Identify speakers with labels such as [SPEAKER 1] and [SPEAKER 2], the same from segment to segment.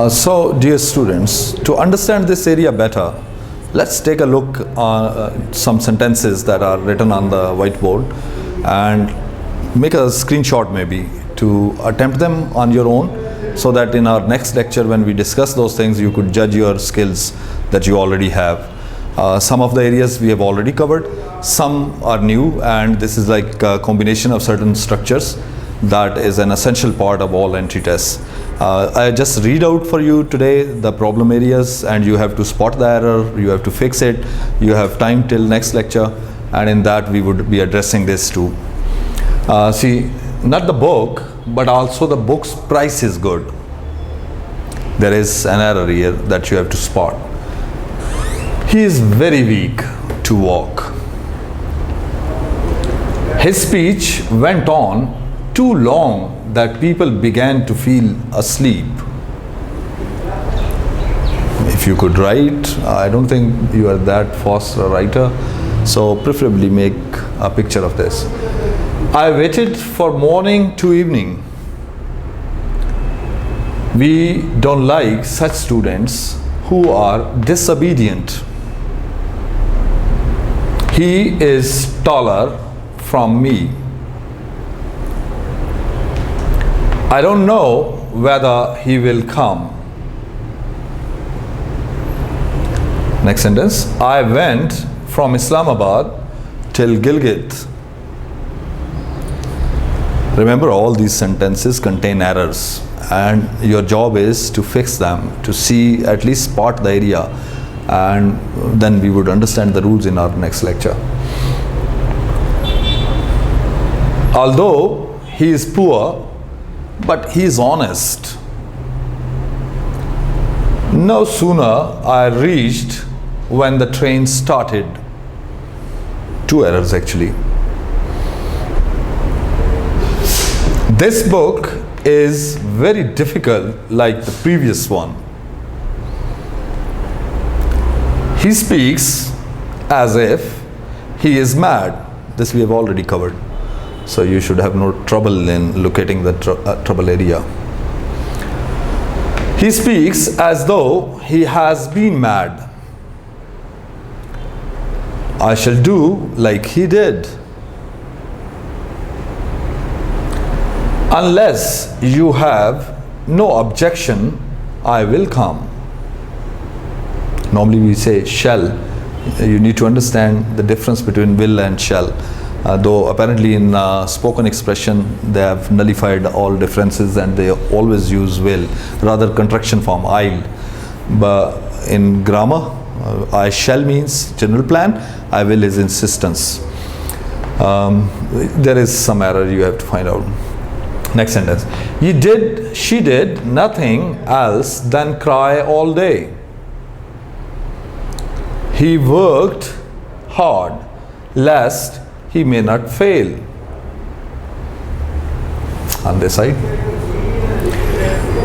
[SPEAKER 1] So, dear students, to understand this area better, let's take a look at some sentences that are written on the whiteboard and make a screenshot maybe to attempt them on your own, so that in our next lecture when we discuss those things you could judge your skills that you already have. Some of the areas we have already covered, some are new, and this is like a combination of certain structures that is an essential part of all entry tests. I just read out for you today the problem areas, and you have to spot the error, you have to fix it, you have time till next lecture, and in that we would be addressing this too. See, not the book, but also the book's price is good. There is an error here that you have to spot. He is very weak to walk. His speech went on too long that people began to feel asleep. If you could write, I don't think you are that fast a writer, so preferably make a picture of this. I waited for morning to evening. We don't like such students who are disobedient. He is taller from me. I don't know whether he will come. Next sentence. I went from Islamabad till Gilgit. Remember, all these sentences contain errors, and your job is to fix them, to see, at least spot the area, and then we would understand the rules in our next lecture. Although he is poor, but he is honest. No sooner I reached when the train started. Two errors actually. This book is very difficult like the previous one. He speaks as if he is mad. This we have already covered. So you should have no trouble in locating the trouble area. He speaks as though he has been mad. I shall do like he did. Unless you have no objection, I will come. Normally we say shall. You need to understand the difference between will and shall. Though apparently in spoken expression they have nullified all differences and they always use will, rather contraction form I'll. But in grammar, I shall means general plan, I will is insistence. There is some error you have to find out. Next sentence. She did nothing else than cry all day. He worked hard lest he may not fail. On this side.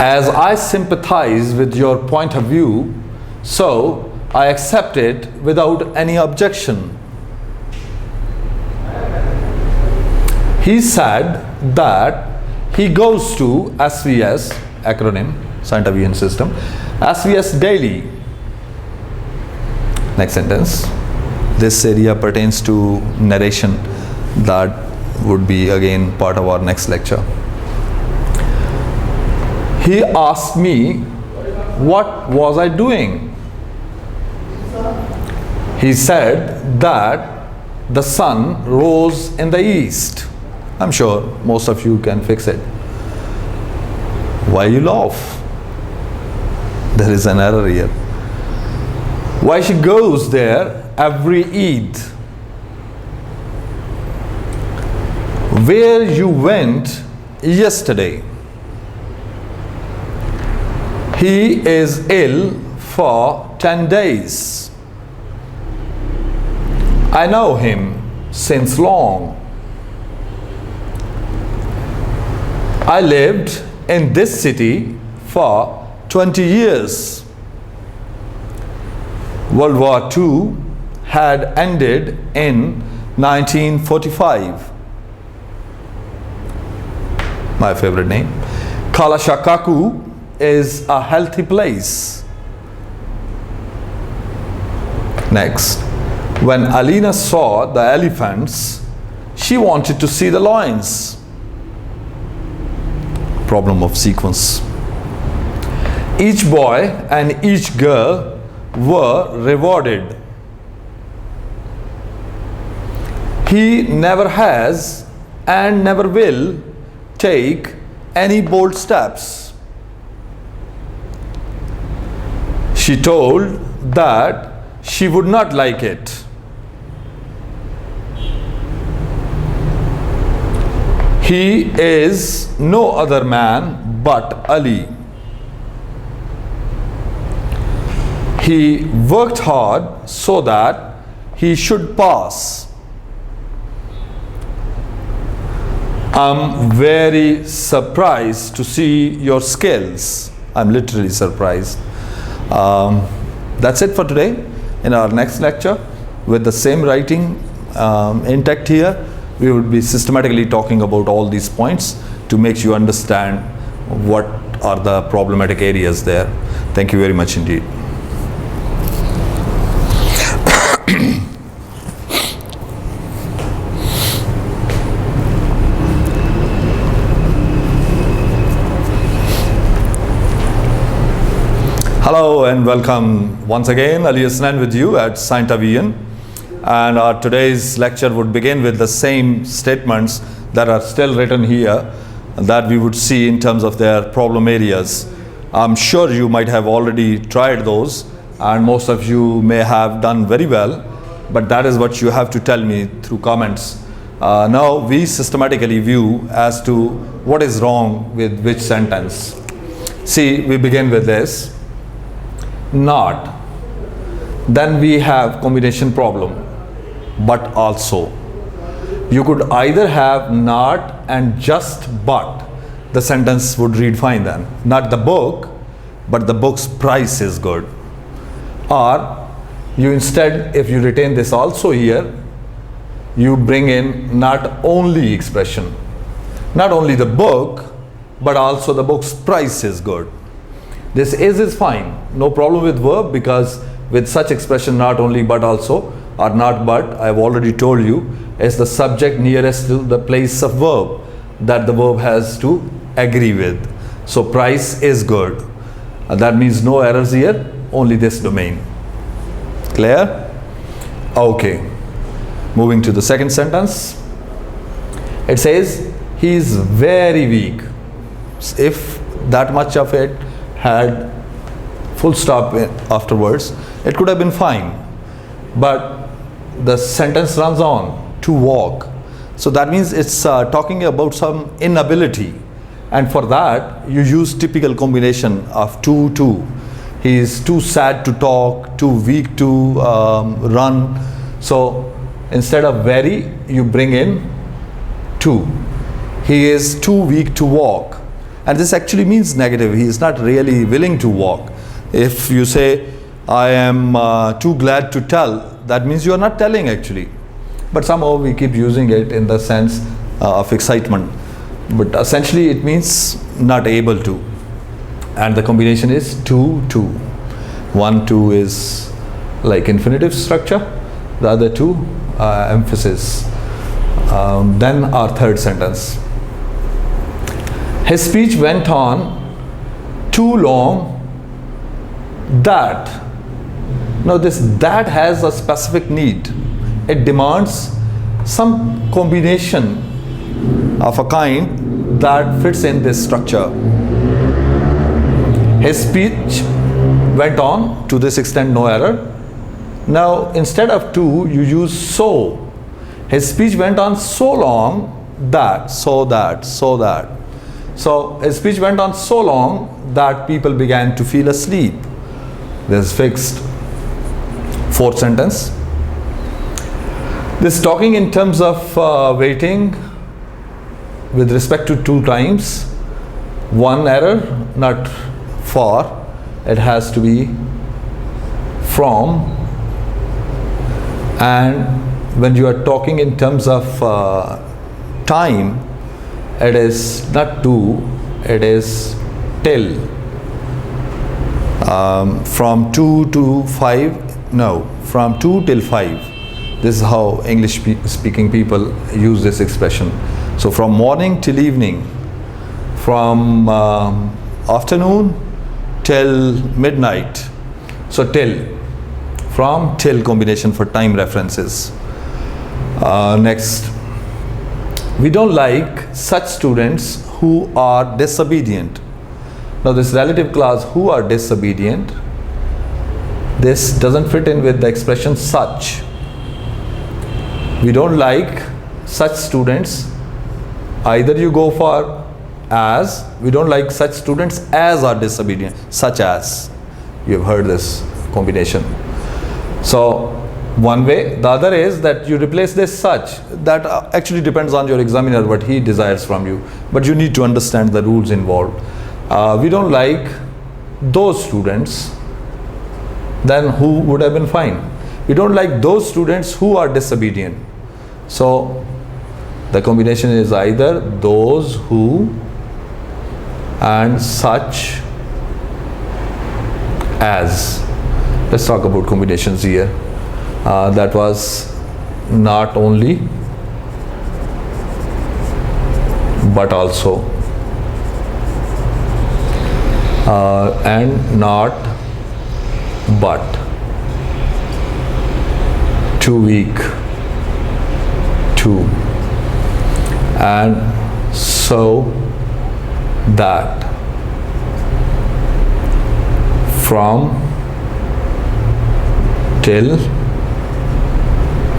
[SPEAKER 1] As I sympathize with your point of view, so I accept it without any objection. He said that he goes to SVS, acronym, Scientific Vision System, SVS daily. Next sentence. This area pertains to narration. That would be again part of our next lecture. He asked me, what was I doing? He said that the sun rose in the east. I'm sure most of you can fix it. Why you laugh? There is an error here. Why she goes there every Eid? Where you went yesterday? He is ill for 10 days. I know him since long. I lived in this city for 20 years. World War II had ended in 1945. My favorite name. Kalashakaku is a healthy place. Next, when Alina saw the elephants, she wanted to see the lions. Problem of sequence. Each boy and each girl were rewarded. He never has and never will take any bold steps. She told that she would not like it. He is no other man but Ali. He worked hard so that he should pass. I'm very surprised to see your skills. I'm literally surprised. That's it for today. In our next lecture, with the same writing intact here, we would be systematically talking about all these points to make you understand what are the problematic areas there. Thank you very much indeed. Hello and welcome once again. Ali Hasnan with you at Saint Avian, and our today's lecture would begin with the same statements that are still written here that we would see in terms of their problem areas. I'm sure you might have already tried those, and most of you may have done very well, but that is what you have to tell me through comments. Now we systematically view as to what is wrong with which sentence. See, we begin with this. Not. Then we have combination problem. But also. You could either have not and just but. The sentence would read fine then. Not the book, but the book's price is good. Or you instead, if you retain this also here, you bring in not only expression. Not only the book, but also the book's price is good. This is fine, no problem with verb, because with such expression not only but also or not but, I have already told you, is the subject nearest to the place of verb that the verb has to agree with. So price is good. That means no errors here, only this domain. Clear? Okay. Moving to the second sentence. It says he is very weak. If that much of it had full stop afterwards, it could have been fine, but the sentence runs on to walk, so that means it's talking about some inability, and for that you use typical combination of two. He is too sad to talk, too weak to run, so instead of very you bring in too. He is too weak to walk. And this actually means negative. He is not really willing to walk. If you say, I am too glad to tell, that means you are not telling actually. But somehow we keep using it in the sense of excitement. But essentially it means not able to. And the combination is to. 1, 2 is like infinitive structure. The other two, emphasis. Then our third sentence. His speech went on too long that. Now this that has a specific need. It demands some combination of a kind that fits in this structure. His speech went on to this extent, no error. Now instead of to, you use so. His speech went on so long that, so that. So his speech went on so long that people began to feel asleep. This is fixed. Fourth sentence. This talking in terms of waiting with respect to 2 times. 1 error, not for. It has to be from And when you are talking in terms of time, it is not to, it is till. From 2 to 5, no, from 2 till 5. This is how English speaking people use this expression. So from morning till evening, from afternoon till midnight. So till, from till combination for time references. Next, we don't like such students who are disobedient. Now this relative clause who are disobedient, this doesn't fit in with the expression such. We don't like such students. Either you go for as, we don't like such students as are disobedient, such as. You have heard this combination. So one way, the other is that you replace this such. That actually depends on your examiner, what he desires from you. But you need to understand the rules involved. We don't like those students, then who would have been fine. We don't like those students who are disobedient. So the combination is either those who and such as. Let's talk about combinations here. That was not only but also, and not but, too weak, too, and so that, from till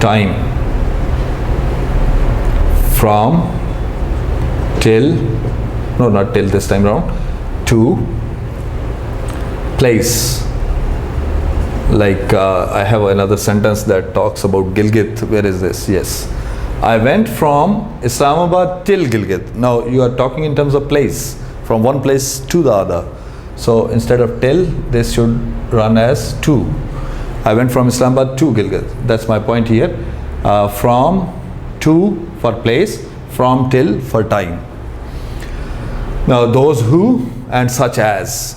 [SPEAKER 1] time, from till, no, not till this time round, to place. Like I have another sentence that talks about Gilgit. Where is this? Yes. I went from Islamabad till Gilgit. Now you are talking in terms of place, from one place to the other. So instead of till, this should run as to. I went from Islamabad to Gilgit. That's my point here. From, to for place, from, till for time. Now those who and such as.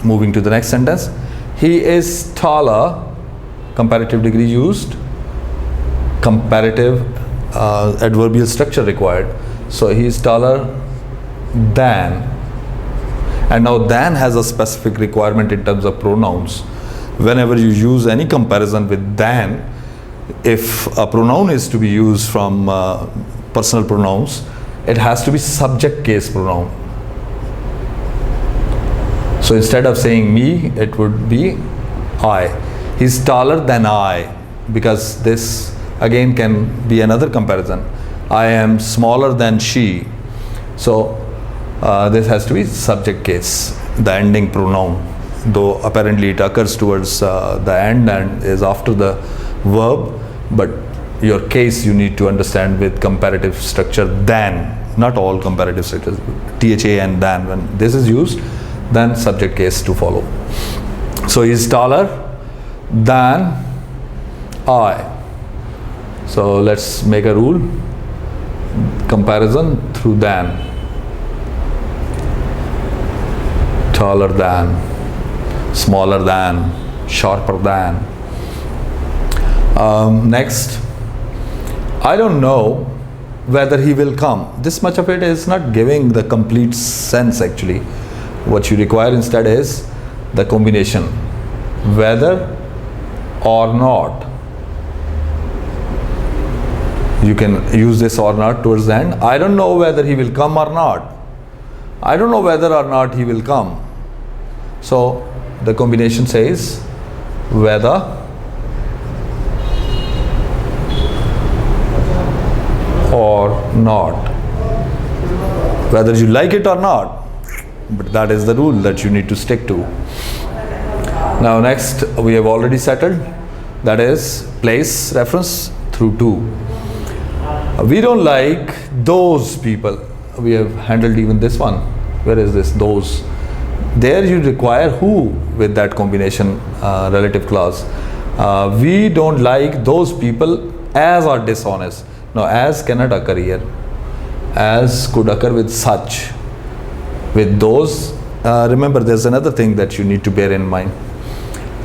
[SPEAKER 1] Moving to the next sentence. He is taller, comparative degree used, comparative adverbial structure required. So he is taller than. And now than has a specific requirement in terms of pronouns. Whenever you use any comparison with than, if a pronoun is to be used from personal pronouns, it has to be subject case pronoun. So instead of saying me, it would be I. He's taller than I, because this again can be another comparison. I am smaller than she. So this has to be subject case, the ending pronoun. Though apparently it occurs towards the end and is after the verb, but your case you need to understand with comparative structure than, not all comparative structures, THA and than. When this is used, then subject case to follow. So he is taller than I. So let's make a rule, comparison through than, taller than, smaller than, sharper than. Next, I don't know whether he will come. This much of it is not giving the complete sense actually. What you require instead is the combination, whether or not. You can use this or not towards the end. I don't know whether he will come or not. I don't know whether or not he will come. So the combination says whether or not. Whether you like it or not. But that is the rule that you need to stick to. Now next, we have already settled, that is place reference through to. We don't like those people. We have handled even this one. Where is this? Those. There you require who with that combination relative clause. We don't like those people as are dishonest. Now, as cannot occur here. As could occur with such. With those, remember there's another thing that you need to bear in mind.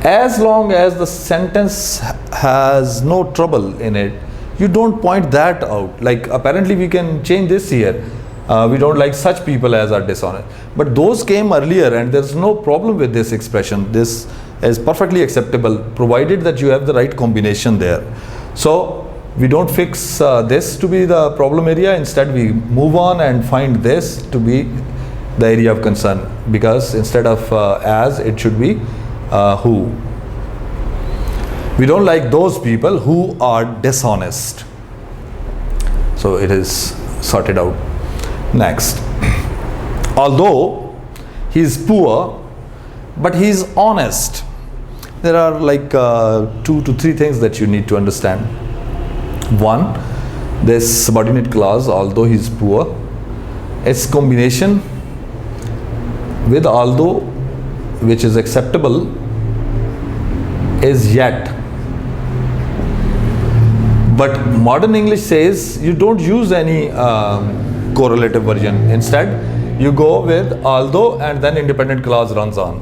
[SPEAKER 1] As long as the sentence has no trouble in it, you don't point that out. Like apparently we can change this here. We don't like such people as are dishonest. But those came earlier and there's no problem with this expression. This is perfectly acceptable provided that you have the right combination there. So we don't fix this to be the problem area. Instead we move on and find this to be the area of concern, because instead of as, it should be who. We don't like those people who are dishonest. So it is sorted out. Next, although he is poor, but he is honest. There are like 2 to 3 things that you need to understand. One, this subordinate clause, although he is poor, its combination with although, which is acceptable, is yet. But modern English says you don't use any correlative version. Instead, you go with although and then independent clause runs on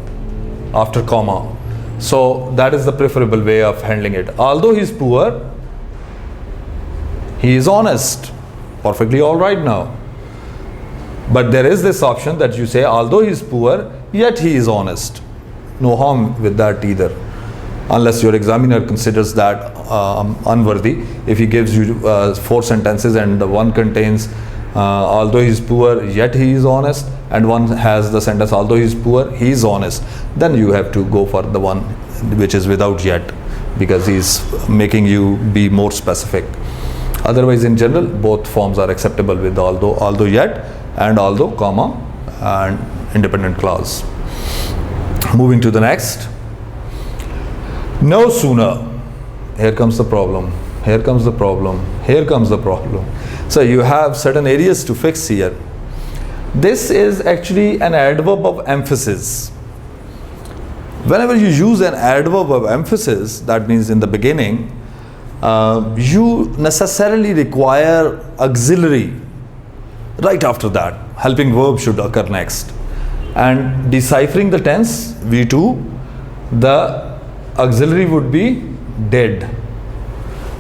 [SPEAKER 1] after comma. So that is the preferable way of handling it. Although he is poor, he is honest. Perfectly all right now. But there is this option that you say, although he is poor, yet he is honest. No harm with that either, unless your examiner considers that unworthy. If he gives you 4 sentences and one contains although he is poor, yet he is honest, and one has the sentence although he is poor, he is honest, then you have to go for the one which is without yet, because he is making you be more specific. Otherwise, in general, both forms are acceptable with although yet and although comma and independent clause. Moving to the next. No sooner. Here comes the problem. Here comes the problem. Here comes the problem. So you have certain areas to fix here. This is actually an adverb of emphasis. Whenever you use an adverb of emphasis, that means in the beginning, you necessarily require auxiliary right after that. Helping verb should occur next. And deciphering the tense, V2, the auxiliary would be did.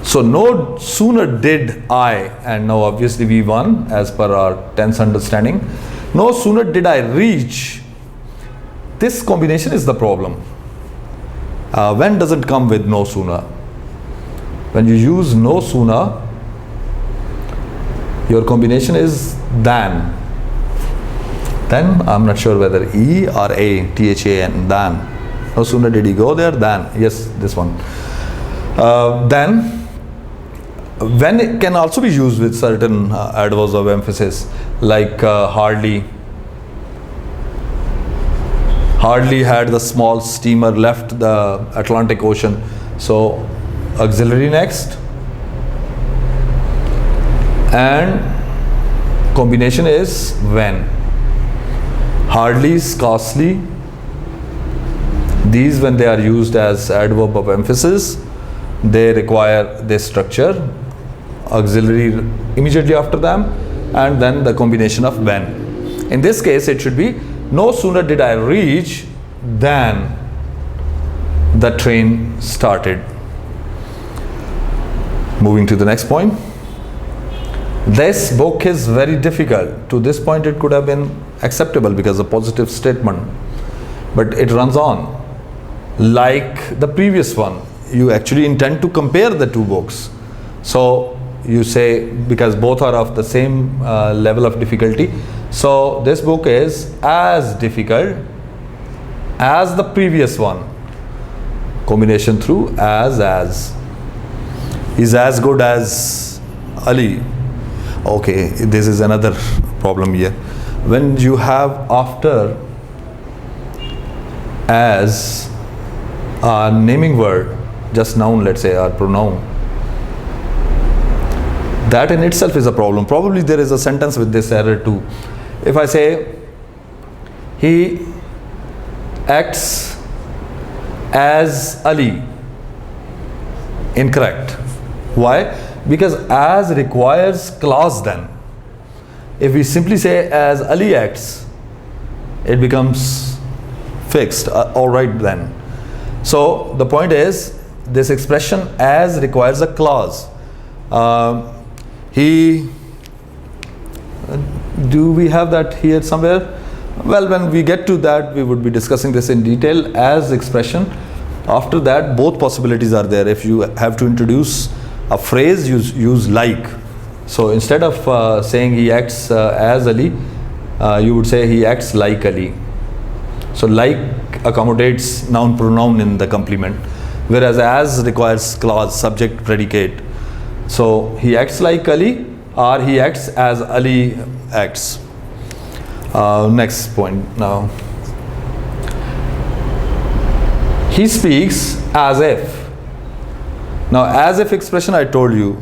[SPEAKER 1] So no sooner did I, and now obviously V1 as per our tense understanding, no sooner did I reach. This combination is the problem. When does it come with no sooner? When you use no sooner, your combination is than. Then, I'm not sure whether E or A, THAN, than. No sooner did he go there, than. Yes, this one. Then, when it can also be used with certain adverbs of emphasis, like hardly. Hardly had the small steamer left the Atlantic Ocean. So, auxiliary next. And combination is when. Hardly, scarcely. These, when they are used as adverb of emphasis, they require this structure, auxiliary immediately after them, and then the combination of when. In this case, it should be no sooner did I reach than the train started. Moving to the next point. This book is very difficult. To this point, it could have been acceptable because a positive statement, but it runs on. Like the previous one, you actually intend to compare the two books. So you say, because both are of the same level of difficulty, so this book is as difficult as the previous one. Combination through as. Is as good as Ali. Okay, this is another problem here. When you have after as a naming word, just noun, let's say, or pronoun, that in itself is a problem. Probably there is a sentence with this error too. If I say he acts as Ali, Incorrect. Why? Because as requires clause then. If we simply say as Ali acts, it becomes fixed, all right then. So the point is, this expression as requires a clause. Do we have that here somewhere? Well, when we get to that, we would be discussing this in detail. As expression, after that, both possibilities are there. If you have to introduce a phrase, use like. So instead of saying he acts as Ali, you would say he acts like Ali. So like accommodates noun pronoun in the complement, whereas as requires clause, subject, predicate. So he acts like Ali, or he acts as Ali acts. Next point now. He speaks as if. Now, as if expression, I told you,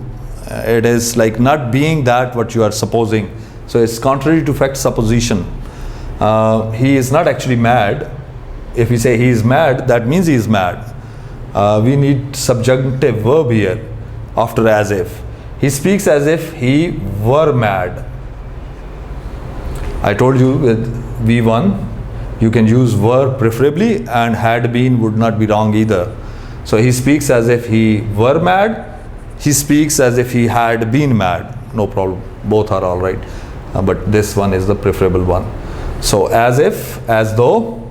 [SPEAKER 1] it is like not being that what you are supposing. So it's contrary to fact supposition. He is not actually mad. If we say he is mad, that means he is mad. We need subjunctive verb here after as if. He speaks as if he were mad. I told you with V1, you can use were preferably, and had been would not be wrong either. So he speaks as if he were mad. He speaks as if he had been mad. No problem. Both are all right. But this one is the preferable one. So as if, as though.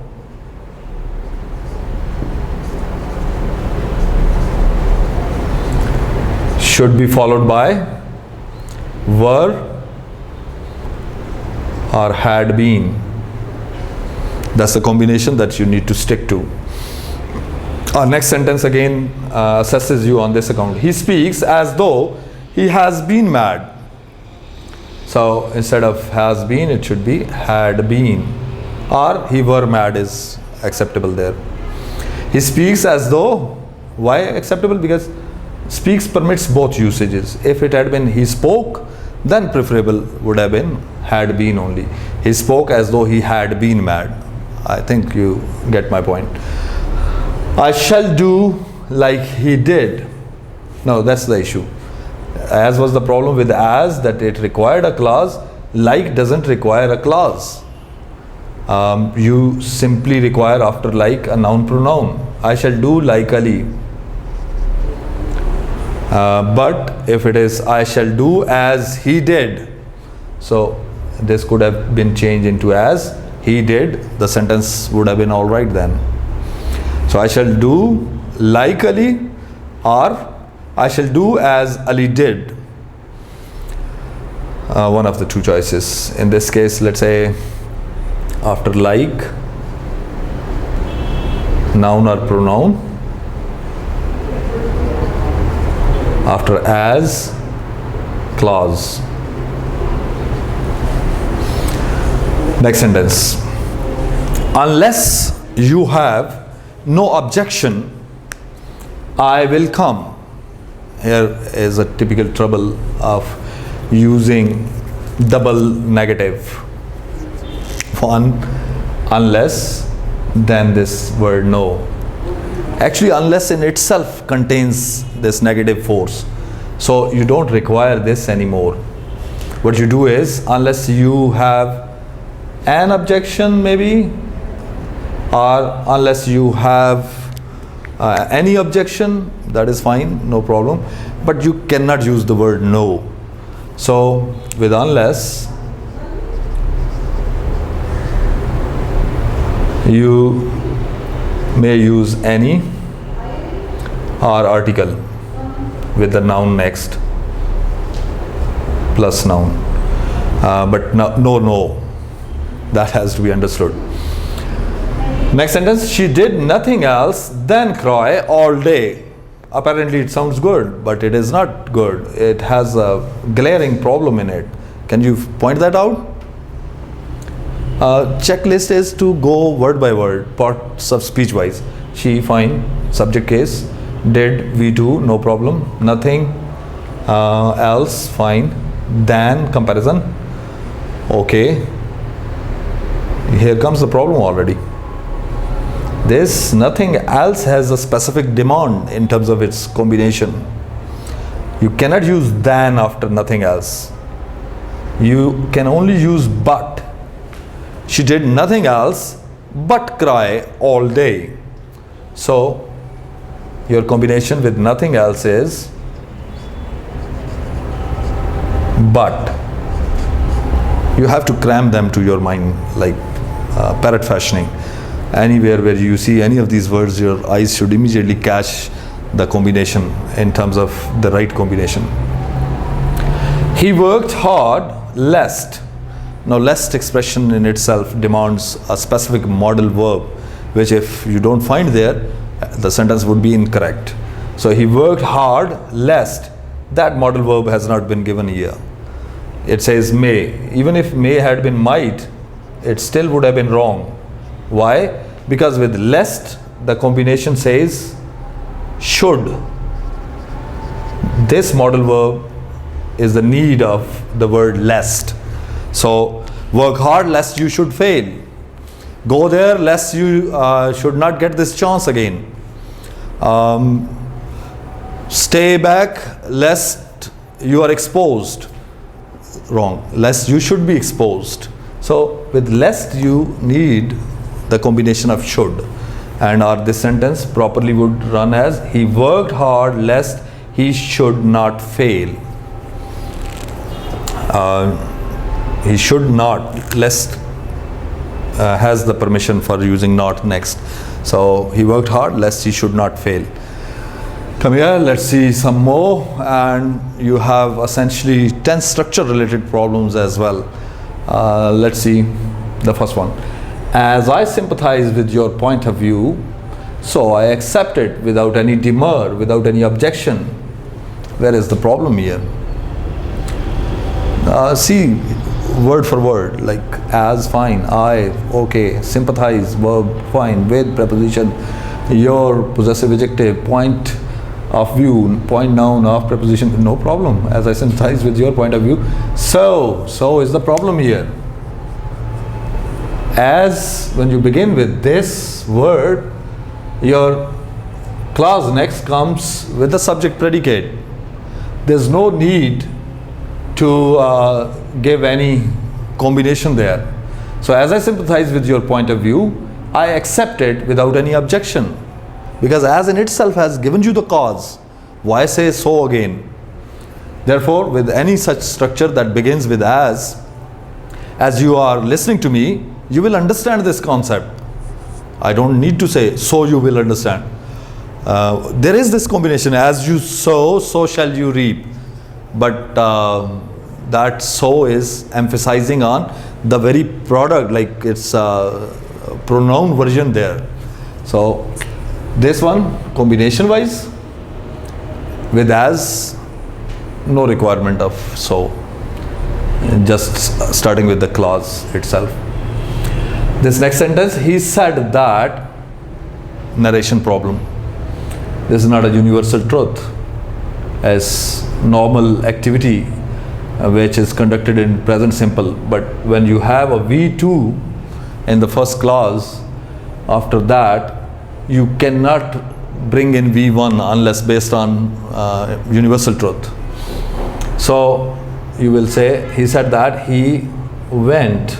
[SPEAKER 1] Should be followed by were or had been. That's the combination that you need to stick to. Our next sentence again assesses you on this account. He speaks as though he has been mad. So instead of has been, it should be had been, or he were mad is acceptable there. He speaks as though. Why acceptable? Because speaks permits both usages. If it had been he spoke, then preferable would have been had been only. He spoke as though he had been mad. I think you get my point. I shall do like he did. No, that's the issue. As was the problem with as, that it required a clause. Like doesn't require a clause. You simply require after like a noun pronoun. I shall do like Ali. But if it is I shall do as he did, so this could have been changed into as he did, the sentence would have been all right then. So I shall do like Ali, or I shall do as Ali did. One of the two choices. In this case, let's say after like, noun or pronoun, after as, clause. Next sentence. Unless you have no objection, I will come. Here is a typical trouble of using double negative. One, unless, then this word no. Actually, unless in itself contains this negative force. So you don't require this anymore. What you do is, unless you have an objection maybe, or unless you have any objection, that is fine, no problem. But you cannot use the word no. So with unless, you may use any or article with the noun next plus noun, but no, that has to be understood. Next sentence. She did nothing else than cry all day. Apparently it sounds good, but it is not good. It has a glaring problem in it. Can you point that out? Checklist is to go word by word, parts of speech wise. She, fine. Subject case. Did, V2, no problem. Nothing else, fine. Than, comparison. Okay. Here comes the problem already. This nothing else has a specific demand in terms of its combination. You cannot use than after nothing else. You can only use but. She did nothing else but cry all day. So your combination with nothing else is but. You have to cram them to your mind like parrot fashioning. Anywhere where you see any of these words, your eyes should immediately catch the combination in terms of the right combination. He worked hard lest. Now lest expression in itself demands a specific modal verb, which if you don't find there, the sentence would be incorrect. So he worked hard lest, that modal verb has not been given here. It says may. Even if may had been might, it still would have been wrong. Why? Because with lest, the combination says should. This modal verb is the need of the word lest. So work hard lest you should fail. Go there lest you should not get this chance again. Stay back lest you are exposed. Wrong. Lest you should be exposed. So with lest you need the combination of should, and this sentence properly would run as he worked hard lest he should not fail. He should not, lest has the permission for using not next. So he worked hard lest he should not fail. Come here, let's see some more, and you have essentially 10 structure related problems as well. Let's see the first one. As I sympathize with your point of view, so I accept it without any demur, without any objection. Where is the problem here? See, word for word, like as, fine, I, okay, sympathize, verb, fine, with preposition, your, possessive adjective, point of view, point noun of preposition, no problem. As I sympathize with your point of view, so is the problem here. As, when you begin with this word, your clause next comes with the subject predicate. There's no need to give any combination there. So as I sympathize with your point of view, I accept it without any objection, because as in itself has given you the cause. Why say so again? Therefore, with any such structure that begins with as you are listening to me, you will understand this concept. I don't need to say so you will understand. There is this combination, as you sow, so shall you reap. But that so is emphasizing on the very product, like it's a pronoun version there. So this one, combination wise, with as, no requirement of so, just starting with the clause itself. This next sentence, he said that, narration problem. This is not a universal truth. As normal activity which is conducted in present simple, but when you have a V2 in the first clause, after that you cannot bring in V1 unless based on universal truth. So you will say, he said that he went.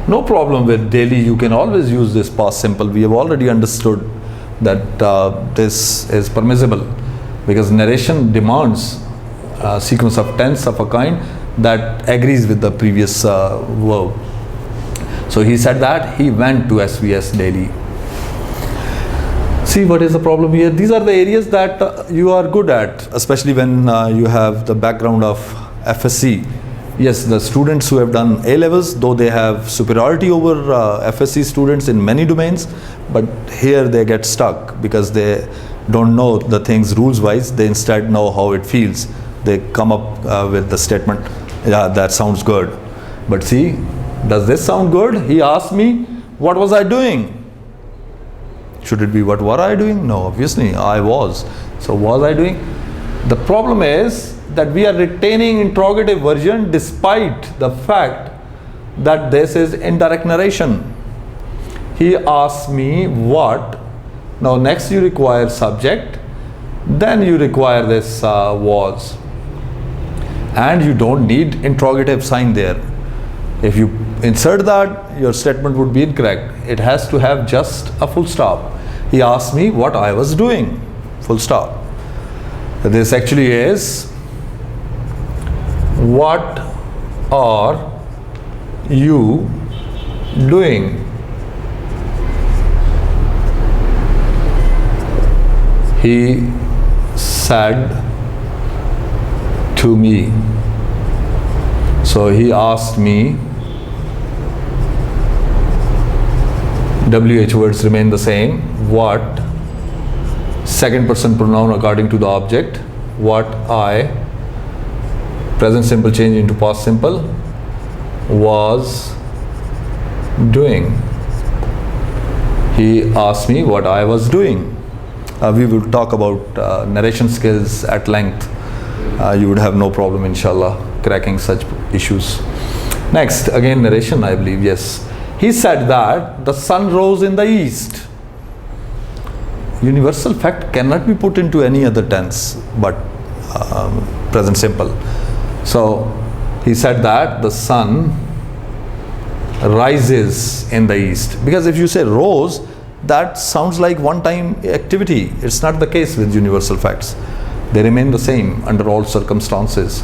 [SPEAKER 1] No problem with daily, you can always use this past simple. We have already understood that this is permissible, because narration demands a sequence of tense of a kind that agrees with the previous verb. So he said that he went to SVS daily. See what is the problem here? These are the areas that you are good at, especially when you have the background of FSC. Yes, the students who have done A levels, though they have superiority over FSC students in many domains, but here they get stuck because they don't know the things rules wise. They instead know how it feels. They come up with the statement, yeah, that sounds good. But see, does this sound good? He asked me, what was I doing? Should it be what were I doing? No, obviously I was. So was I doing? The problem is that we are retaining interrogative version despite the fact that this is indirect narration. He asked me what. Now next you require subject, then you require this was, and you don't need interrogative sign there. If you insert that, your statement would be incorrect. It has to have just a full stop. He asked me what I was doing, full stop. This actually is, what are you doing? He said to me. So he asked me. WH words remain the same. What, second person pronoun according to the object. What I, present simple change into past simple, was doing. He asked me what I was doing. We will talk about narration skills at length. You would have no problem, inshallah, cracking such issues. Next, again narration, I believe, yes. He said that the sun rose in the east. Universal fact cannot be put into any other tense but present simple. So he said that the sun rises in the east. Because if you say rose, that sounds like one-time activity. It's not the case with universal facts. They remain the same under all circumstances.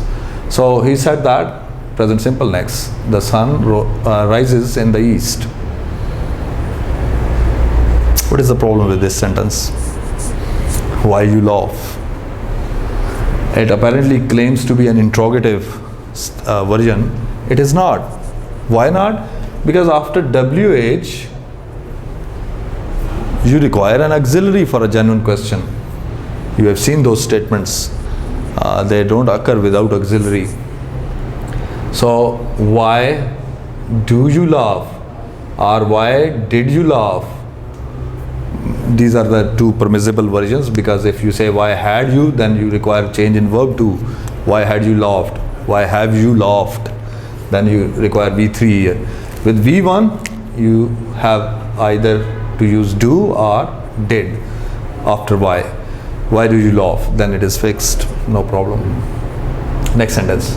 [SPEAKER 1] So he said that, present simple next, the sun rises in the east. What is the problem with this sentence? Why you laugh? It apparently claims to be an interrogative version. It is not. Why not? Because after WH, you require an auxiliary for a genuine question. You have seen those statements. They don't occur without auxiliary. So why do you laugh, or why did you laugh? These are the two permissible versions, because if you say why had you, then you require change in verb to why had you laughed. Why have you laughed? Then you require V3 here. With V1, you have either to use do or did after why. Why do you laugh? Then it is fixed, no problem. Next sentence.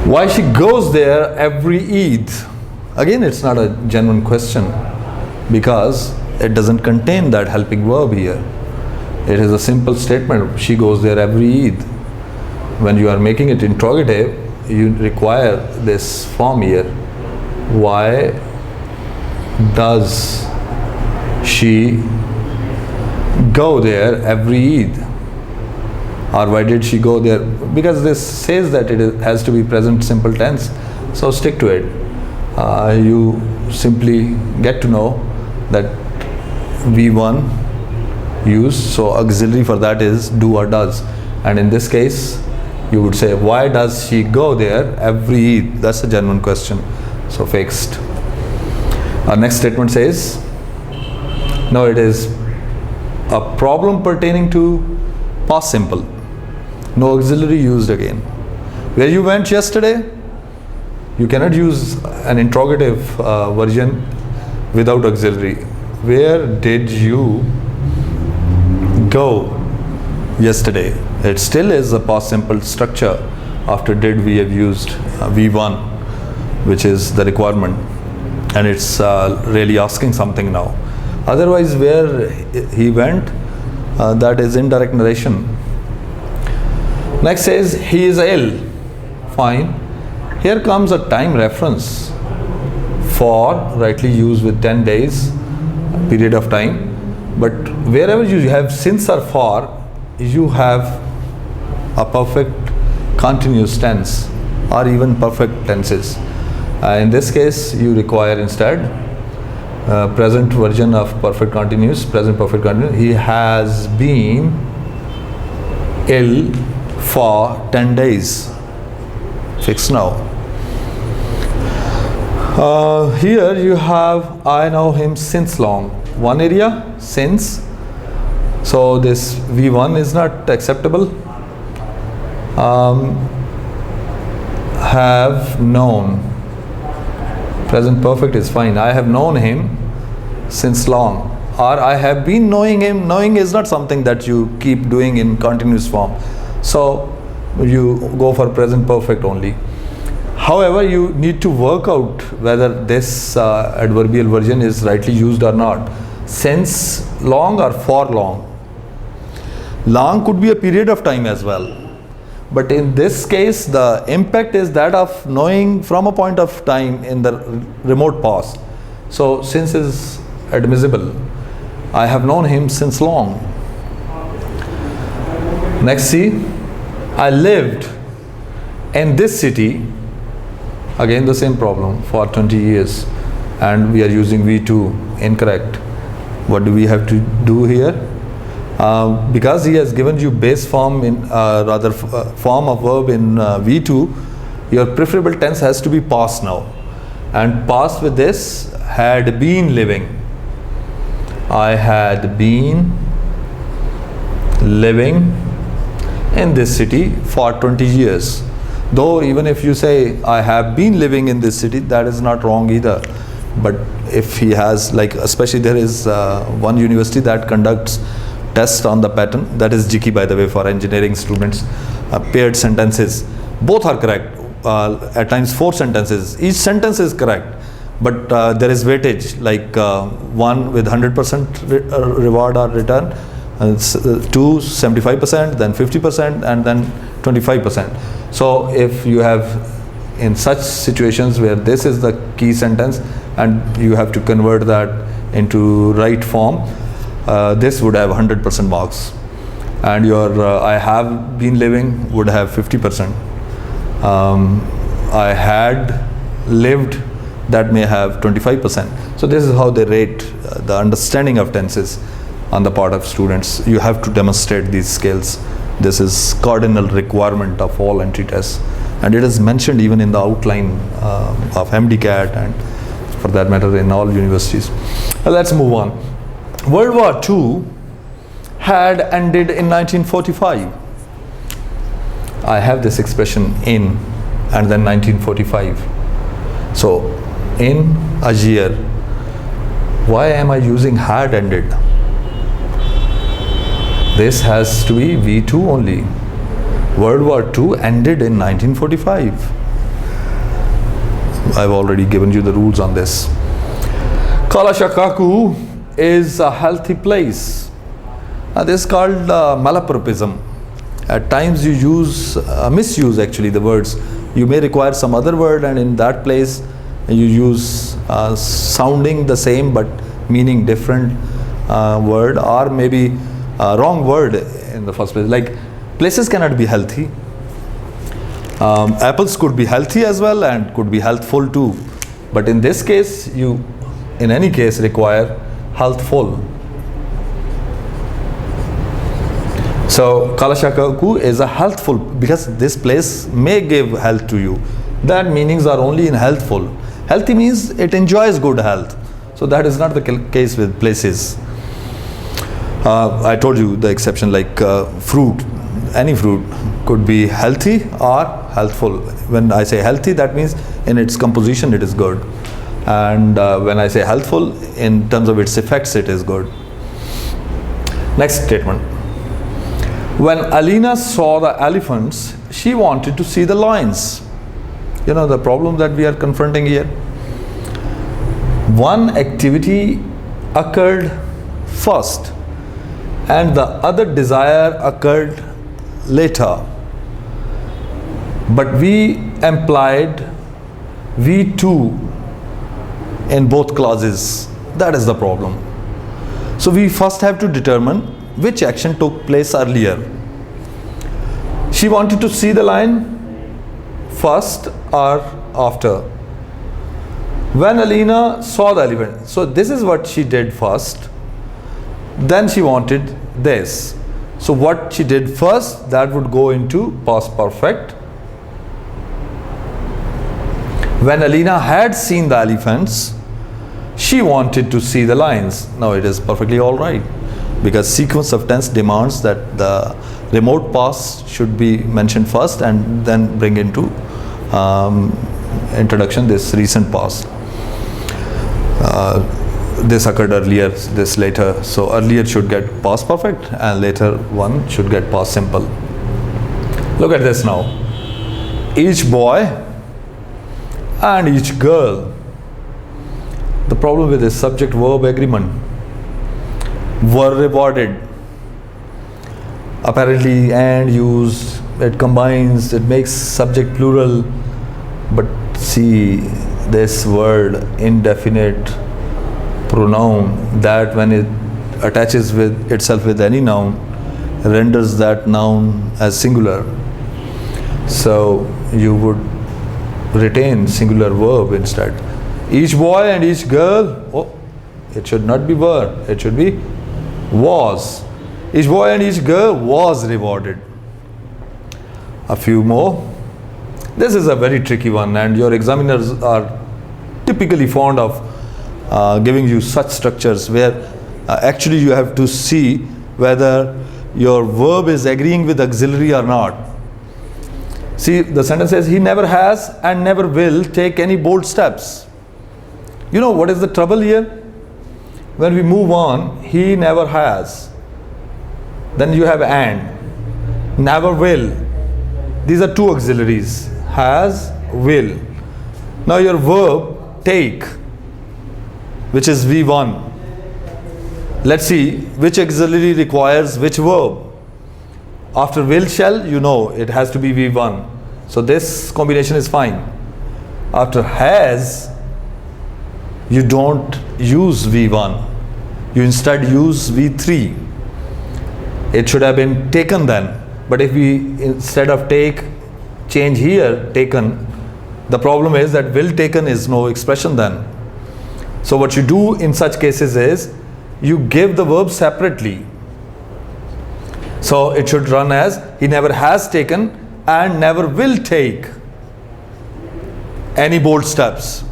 [SPEAKER 1] Why she goes there every Eid? Again, it's not a genuine question because it doesn't contain that helping verb here. It is a simple statement. She goes there every Eid. When you are making it interrogative, you require this form here. Why does she go there every Eid? Or why did she go there? Because this says that it has to be present simple tense. So stick to it. You simply get to know that V1 used, so auxiliary for that is do or does. And in this case, you would say, why does she go there every Eid? That's a genuine question. So fixed. Our next statement says, no, it is a problem pertaining to past simple. No auxiliary used again. Where you went yesterday? You cannot use an interrogative version without auxiliary. Where did you go yesterday? It still is a past simple structure. After did, we have used V1, which is the requirement, and it's really asking something now. Otherwise, where he went, that is indirect narration. Next says he is ill. Fine. Here comes a time reference. For, rightly used with 10 days period of time, but wherever you have since or for, you have a perfect continuous tense or even perfect tenses. In this case, you require instead present version of perfect continuous, present perfect continuous. He has been ill for 10 days. Fixed now. Here you have I know him since long. One area, since. So this V1 is not acceptable. Have known. Present perfect is fine. I have known him since long, or I have been knowing him. Knowing is not something that you keep doing in continuous form, so you go for present perfect only. However, you need to work out whether this adverbial version is rightly used or not. Since long or for long. Long could be a period of time as well, but in this case the impact is that of knowing from a point of time in the remote past. So since is admissible. I have known him since long. Next, see, I lived in this city, again the same problem, for 20 years, and we are using V2, incorrect. What do we have to do here? Because he has given you base form in form of verb in V2, your preferable tense has to be past now, and past with this had been living. I had been living in this city for 20 years. Though even if you say I have been living in this city, that is not wrong either. But if he has, like, especially there is one university that conducts tests on the pattern, that is JICI, by the way, for engineering students, paired sentences. Both are correct, at times 4 sentences. Each sentence is correct, but there is weightage, like one with 100% reward or return, 2 75%, then 50%, and then 25%. So if you have in such situations where this is the key sentence and you have to convert that into right form, this would have 100% marks, and your I have been living would have 50%. I had lived, that may have 25%. So this is how they rate the understanding of tenses on the part of students. You have to demonstrate these skills. This is cardinal requirement of all entry tests, and it is mentioned even in the outline of MDCAT, and for that matter in all universities. Let's move on. World War II had ended in 1945. I have this expression in and then 1945. So in a year, why am I using had ended? This has to be V2 only. World War II ended in 1945. I've already given you the rules on this. Kalashakaku is a healthy place. Now this is called malapropism. At times you misuse actually the words. You may require some other word, and in that place you use sounding the same but meaning different word, or maybe wrong word in the first place. Like, places cannot be healthy. Apples could be healthy as well and could be healthful too. But in this case, you in any case require healthful. So Kalashakaku is a healthful, because this place may give health to you. That meanings are only in healthful. Healthy means it enjoys good health. So that is not the case with places. I told you the exception, like fruit. Any fruit could be healthy or healthful. When I say healthy, that means in its composition it is good. And when I say healthful, in terms of its effects, it is good. Next statement. When Alina saw the elephants, she wanted to see the lions. You know the problem that we are confronting here. One activity occurred first and the other desire occurred later. But we implied V2 in both clauses. That is the problem. So we first have to determine which action took place earlier. She wanted to see the lion first or after? When Alina saw the elephant, so this is what she did first, then she wanted this. So what she did first, that would go into past perfect. When Alina had seen the elephants, she wanted to see the lions. Now it is perfectly all right, because sequence of tense demands that the remote past should be mentioned first and then bring into introduction this recent past. this occurred earlier, this later. So earlier should get past perfect and later one should get past simple. Look at this now. Each boy and each girl. The problem with this subject verb agreement. Were rewarded. Apparently and used, it combines, it makes subject plural. But see this word indefinite pronoun, that when it attaches with itself with any noun, renders that noun as singular. So you would retain singular verb instead. Each boy and each girl, oh, it should not be were, it should be was. Each boy and each girl was rewarded. A few more. This is a very tricky one, and your examiners are typically fond of giving you such structures where actually you have to see whether your verb is agreeing with auxiliary or not. See, the sentence says, he never has and never will take any bold steps. You know what is the trouble here? When we move on, he never has. Then you have and. Never will. These are two auxiliaries. Has, will. Now your verb, take, which is V1. Let's see which auxiliary requires which verb. After will, shall, you know it has to be V1. So this combination is fine. After has, you don't use V1. You instead use V3. It should have been taken then. But if we instead of take, change here, taken, the problem is that will taken is no expression then. So what you do in such cases is you give the verb separately. So it should run as he never has taken and never will take any bold steps.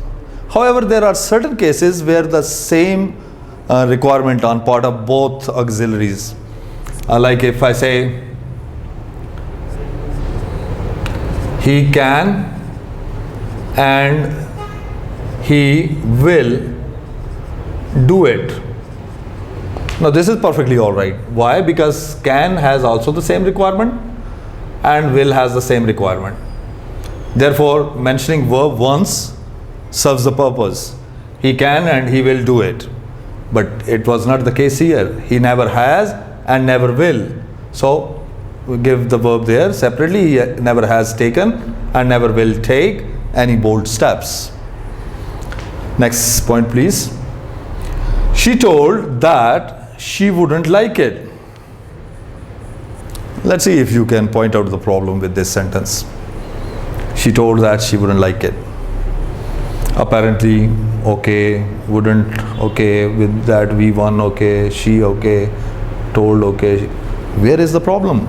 [SPEAKER 1] However, there are certain cases where the same requirement on part of both auxiliaries. Like if I say he can and he will do it. Now this is perfectly all right. Why? Because can has also the same requirement and will has the same requirement. Therefore, mentioning verb once serves the purpose. He can and he will do it. But it was not the case here. He never has and never will. So we give the verb there separately. He never has taken and never will take any bold steps. Next point, please. She told that she wouldn't like it. Let's see if you can point out the problem with this sentence. She told that she wouldn't like it. Apparently, okay, wouldn't, okay, with that V1, okay, she, okay, told, okay. Where is the problem?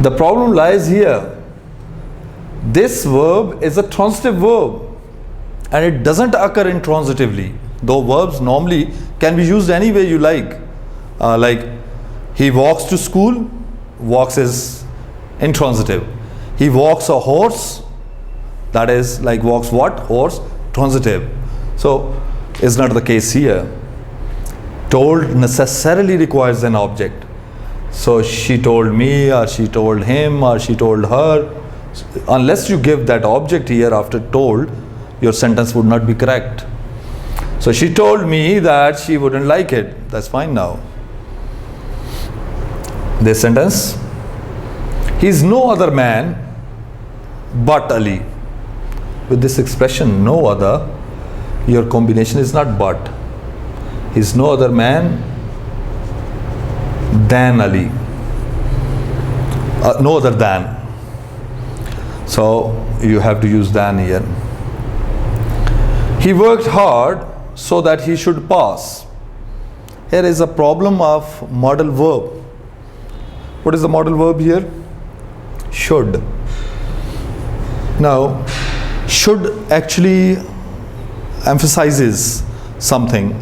[SPEAKER 1] The problem lies here. This verb is a transitive verb and it doesn't occur intransitively, though verbs normally can be used any way you like. Like he walks to school, walks is intransitive. He walks a horse, that is like walks what? Horse, transitive. So is not the case here. Told necessarily requires an object. So she told me, or she told him, or she told her. Unless you give that object here after told, your sentence would not be correct. So she told me that she wouldn't like it. That's fine now. This sentence, he is no other man but Ali. With this expression, no other, your combination is not but. He is no other man than Ali. No other than. So you have to use than here. He worked hard so that he should pass. Here is a problem of modal verb. What is the modal verb here? Should. Now, should actually emphasizes something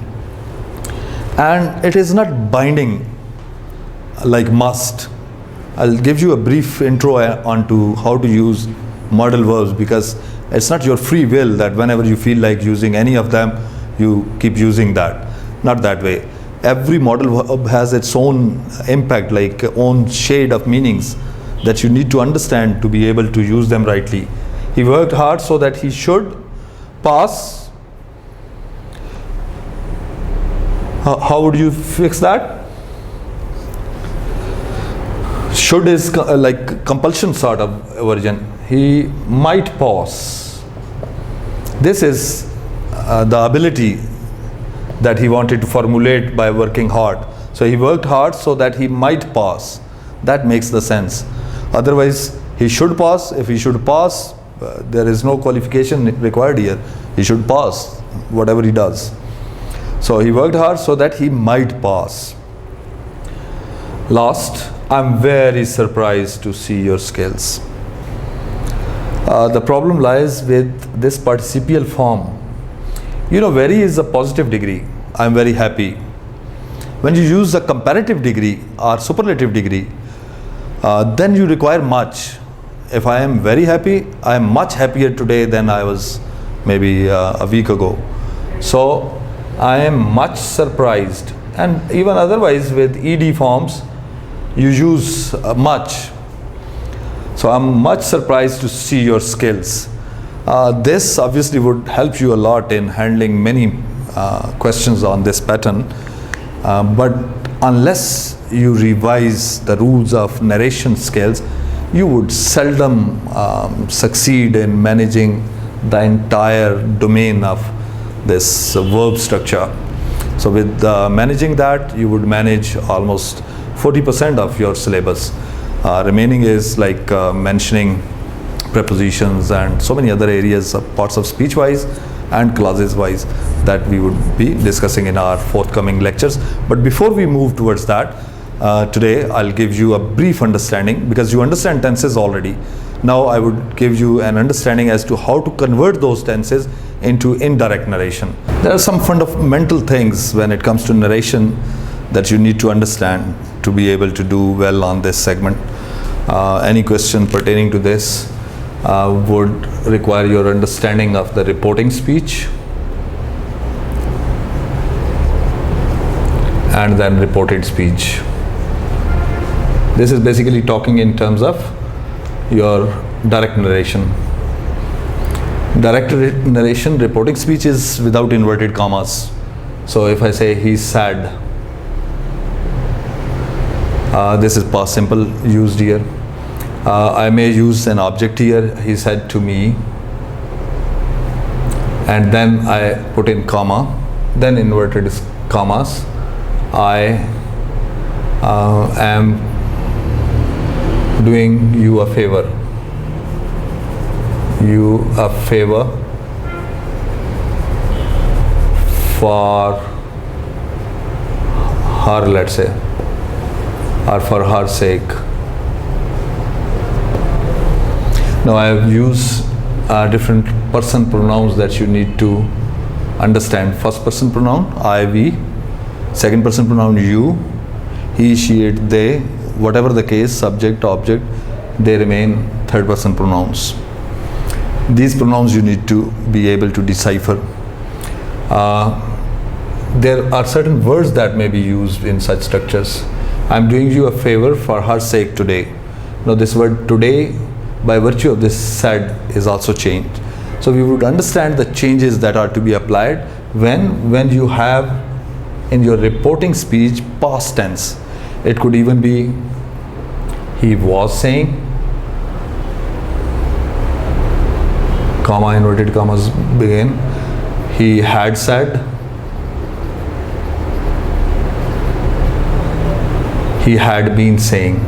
[SPEAKER 1] and it is not binding like must. I'll give you a brief intro onto how to use modal verbs, because it's not your free will that whenever you feel like using any of them, you keep using that. Not that way. Every modal verb has its own impact, like own shade of meanings that you need to understand to be able to use them rightly. He worked hard so that he should pass. How would you fix that? Should is like compulsion sort of version. He might pass. This is the ability that he wanted to formulate by working hard. So he worked hard so that he might pass. That makes the sense. Otherwise, he should pass. If he should pass, there is no qualification required here. He should pass whatever he does. So he worked hard so that he might pass. Last, I'm very surprised to see your skills. The problem lies with this participial form. You know, very is a positive degree. I'm very happy. When you use a comparative degree or superlative degree, then you require much. If I am very happy, I am much happier today than I was maybe a week ago. So I am much surprised. And even otherwise with ed forms, you use much. So I'm much surprised to see your skills. This obviously would help you a lot in handling many questions on this pattern. But unless you revise the rules of narration skills, you would seldom succeed in managing the entire domain of this verb structure. So with managing that, you would manage almost 40% of your syllabus. Remaining is like mentioning prepositions and so many other areas, parts of speech wise and clauses wise, that we would be discussing in our forthcoming lectures. But before we move towards that, today I'll give you a brief understanding, because you understand tenses already. Now I would give you an understanding as to how to convert those tenses into indirect narration. There are some fundamental things when it comes to narration that you need to understand to be able to do well on this segment. Any question pertaining to this would require your understanding of the reporting speech and then reported speech. This is basically talking in terms of your direct narration. Direct narration, reporting speech is without inverted commas. So if I say he's sad, this is past simple used here. I may use an object here, he said to me, and then I put in comma, then inverted commas. I am doing you a favor. You a favor for her, let's say, or for her sake. Now I have used different person pronouns that you need to understand. First person pronoun, I, we. Second person pronoun, you. He, she, it, they. Whatever the case, subject, object, they remain third person pronouns. These pronouns you need to be able to decipher. There are certain words that may be used in such structures. I'm doing you a favor for her sake today. Now this word today, by virtue of this said, is also changed. So we would understand the changes that are to be applied when you have in your reporting speech past tense. It could even be he was saying, comma, inverted commas begin. He had said, he had been saying.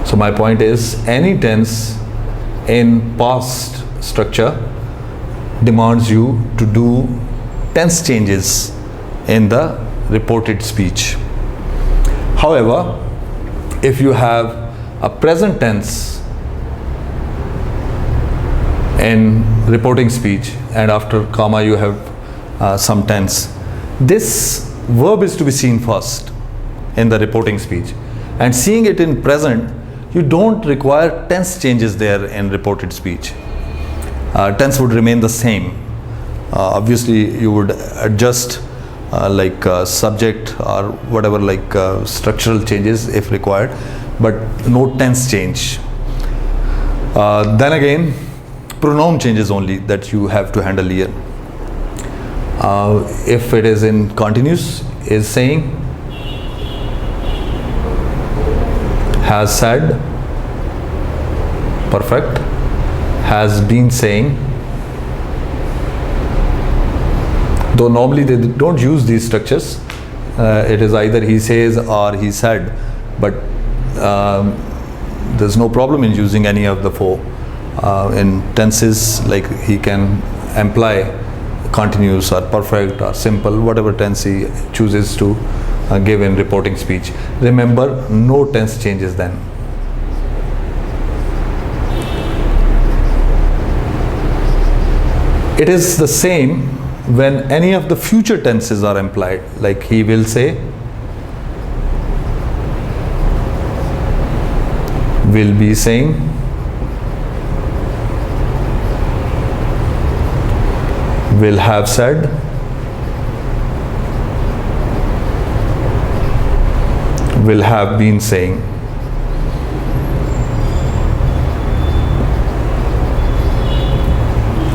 [SPEAKER 1] So my point is, any tense in past structure demands you to do tense changes in the reported speech. However, if you have a present tense in reporting speech and after comma you have some tense, this verb is to be seen first in the reporting speech, and seeing it in present, you don't require tense changes there in reported speech. Tense would remain the same. Obviously you would adjust subject or whatever, structural changes if required, but no tense change. Then again, pronoun changes only that you have to handle here. If it is in continuous, is saying, has said, perfect, has been saying. Though normally they don't use these structures, it is either he says or he said, but there's no problem in using any of the four. In tenses, like he can imply continuous or perfect or simple, whatever tense he chooses to give in reporting speech. Remember, no tense changes then. It is the same when any of the future tenses are implied, like he will say, will be saying, will have said, will have been saying.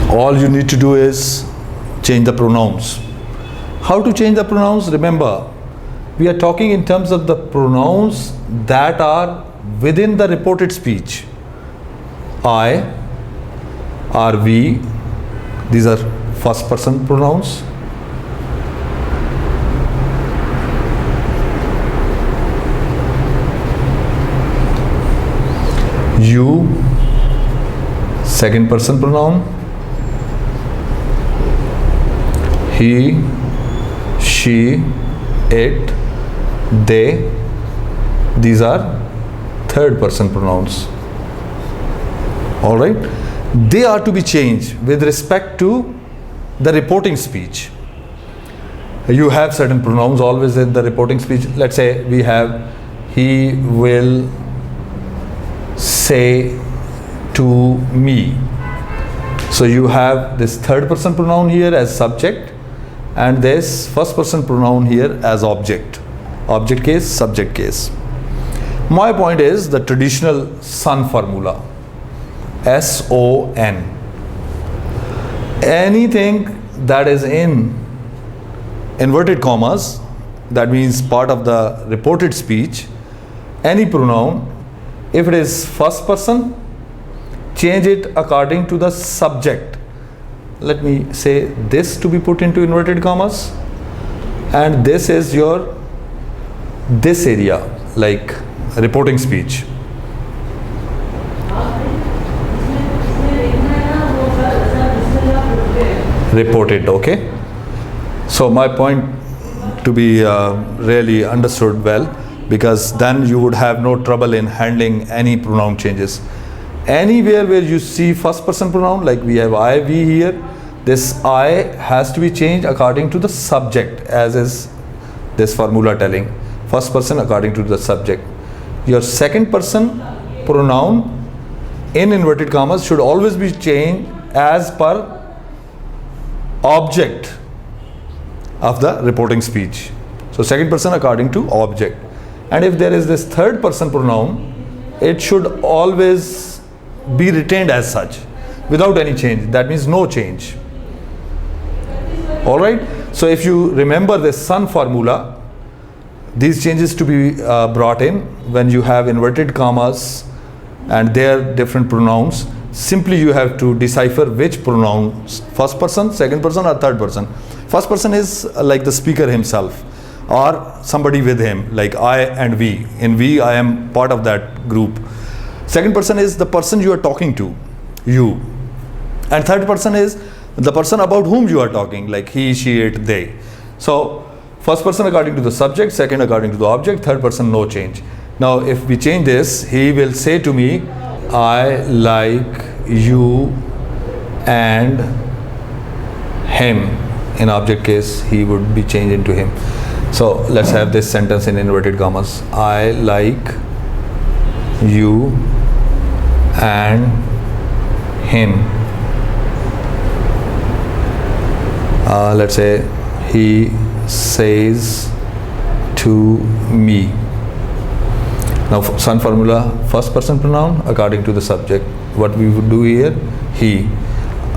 [SPEAKER 1] All you need to do is change the pronouns. How to change the pronouns? Remember, we are talking in terms of the pronouns that are within the reported speech. I or we, these are first person pronouns. You, second person pronoun. He, she, it, they, these are third person pronouns. All right, they are to be changed with respect to the reporting speech. You have certain pronouns always in the reporting speech. Let's say we have he will say to me. So you have this third person pronoun here as subject and this first person pronoun here as object. Object case, subject case. My point is the traditional SON formula. S-O-N. Anything that is in inverted commas, that means part of the reported speech, any pronoun, if it is first person, change it according to the subject. Let me say this to be put into inverted commas, and this is your this area, like reporting speech. Reported, okay? So my point to be really understood well, because then you would have no trouble in handling any pronoun changes. Anywhere where you see first person pronoun, like we have I, we here, this I has to be changed according to the subject, as is this formula telling. First person according to the subject. Your second person pronoun in inverted commas should always be changed as per object of the reporting speech. So second person according to object. And if there is this third person pronoun, it should always be retained as such without any change. That means no change. All right. So if you remember this SON formula, these changes to be brought in when you have inverted commas and their different pronouns. Simply you have to decipher which pronouns, first person, second person or third person. First person is like the speaker himself or somebody with him, like I and we. In we, I am part of that group. Second person is the person you are talking to, you. And third person is the person about whom you are talking, like he, she, it, they. So first person according to the subject, second according to the object, third person no change. Now if we change this, he will say to me, I like you and him. In object case, he would be changed into him. So let's have this sentence in inverted commas. I like you and him. Let's say he says to me. Now Sun formula, first person pronoun according to the subject. What we would do here, he.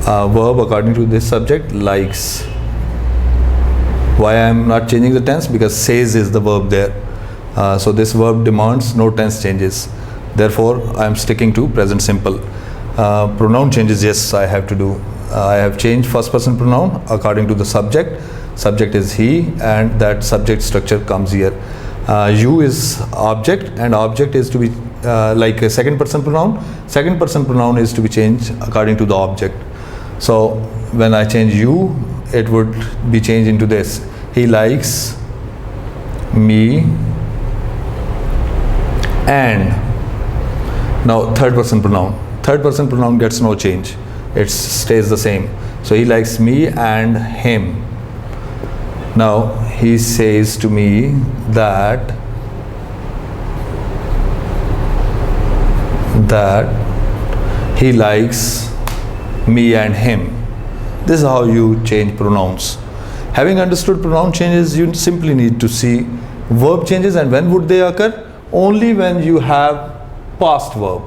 [SPEAKER 1] Verb according to this subject, likes. Why I am not changing the tense? Because says is the verb there. So this verb demands no tense changes. Therefore, I am sticking to present simple. Pronoun changes, yes, I have to do. I have changed first person pronoun according to the subject. Subject is he, and that subject structure comes here. You is object, and object is to be like a second person pronoun. Second person pronoun is to be changed according to the object. So when I change you, it would be changed into this. He likes me, and now third person pronoun. Third person pronoun gets no change. It stays the same. So he likes me and him. Now he says to me that he likes me and him. This is how you change pronouns. Having understood pronoun changes, you simply need to see verb changes, and when would they occur? Only when you have past verb.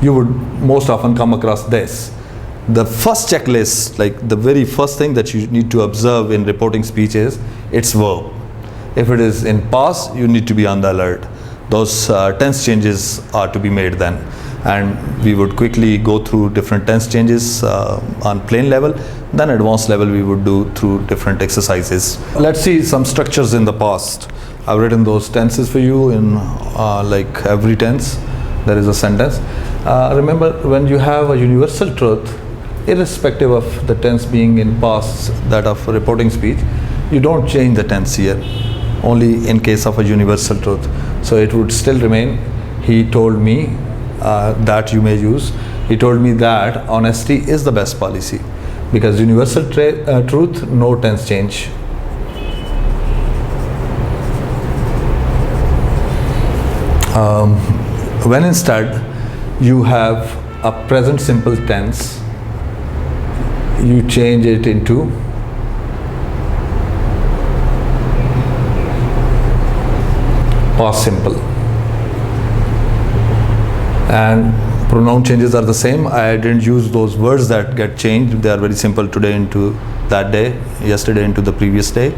[SPEAKER 1] You would most often come across this. The first checklist, like the very first thing that you need to observe in reporting speech is its verb. If it is in past, you need to be on the alert. Those tense changes are to be made then. And we would quickly go through different tense changes on plain level. Then advanced level we would do through different exercises. Let's see some structures in the past. I've written those tenses for you in like every tense. There is a sentence. Remember, when you have a universal truth, irrespective of the tense being in past, that of reporting speech, you don't change the tense here, only in case of a universal truth. So it would still remain, he told me, that you may use. He told me that honesty is the best policy, because universal truth, no tense change. When instead you have a present simple tense, you change it into past simple. And pronoun changes are the same. I didn't use those words that get changed. They are very simple. Today into that day, yesterday into the previous day,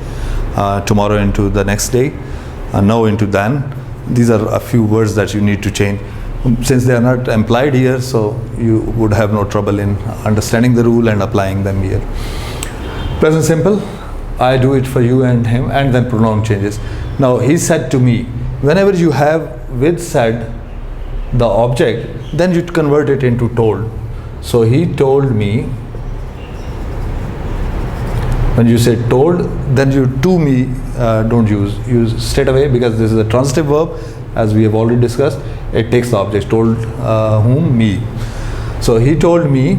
[SPEAKER 1] tomorrow into the next day, now into then. These are a few words that you need to change. Since they are not implied here, so you would have no trouble in understanding the rule and applying them here. Present simple, I do it for you and him, and then pronoun changes. Now he said to me. Whenever you have with said the object, then you convert it into told. So he told me. When you say told, then you to me don't use straight away, because this is a transitive verb, as we have already discussed. It takes the object. Told whom? Me. So he told me